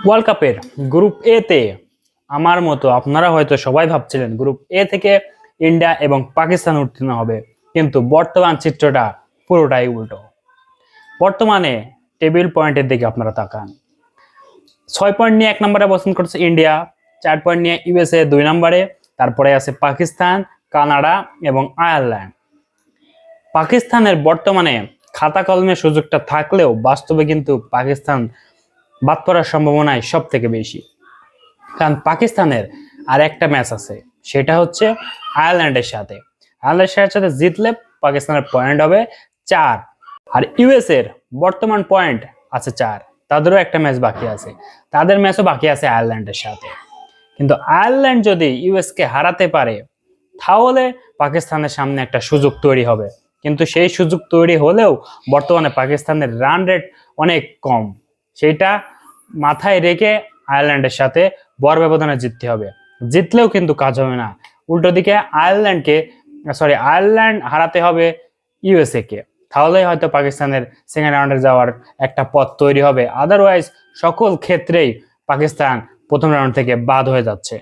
World কাপের group এ তে আমার মতো আপনারা হয়তো সবাই ভাবছিলেন গ্রুপ এ থেকে ইন্ডিয়া এবং পাকিস্তান উত্তীর্ণ হবে, কিন্তু বর্তমান চিত্রটা পুরোটাই উল্টো। বর্তমানে টেবিল পয়েন্টের দিকে আপনারা তাকান। 6 পয়েন্ট নিয়ে 1 নম্বরে অবস্থান করছে ইন্ডিয়া, 4 পয়েন্ট নিয়ে ইউএসএ 2 নম্বরে, তারপরে আছে পাকিস্তান, কানাডা এবং আয়ারল্যান্ড। পাকিস্তানের বর্তমানে খাতা কলমের সুযোগটা থাকলেও বাস্তবে কিন্তু পাকিস্তান বাদ পড়ার সম্ভাবনাই সব থেকে বেশি। কারণ পাকিস্তানের আর একটা ম্যাচ আছে, সেটা হচ্ছে আয়ারল্যান্ডের সাথে। আয়ারল্যান্ডের সাথে জিতলে পাকিস্তানের পয়েন্ট হবে 4, আর ইউএস এর বর্তমান পয়েন্ট আছে 4। তাদেরও একটা ম্যাচ বাকি আছে, তাদের ম্যাচও বাকি আছে আয়ারল্যান্ডের সাথে। কিন্তু আয়ারল্যান্ড যদি ইউএস কে হারাতে পারে তাহলে পাকিস্তানের সামনে একটা সুযোগ তৈরি হবে, কিন্তু সেই সুযোগ তৈরি হলেও বর্তমানে পাকিস্তানের রান রেট অনেক কম। সেটা মাথায় রেখে আয়ারল্যান্ডের সাথে বড় ব্যবধানে জিততে হবে। জিতলেও কিন্তু কাজ হবে না, উল্টো দিকে আয়ারল্যান্ড হারাতে হবে ইউএসএ কে, তাহলেই হয়তো পাকিস্তানের সেকেন্ড রাউন্ডে যাওয়ার একটা পথ তৈরি হবে। আদারওয়াইজ সকল ক্ষেত্রেই পাকিস্তান প্রথম রাউন্ড থেকে বাদ হয়ে যাচ্ছে।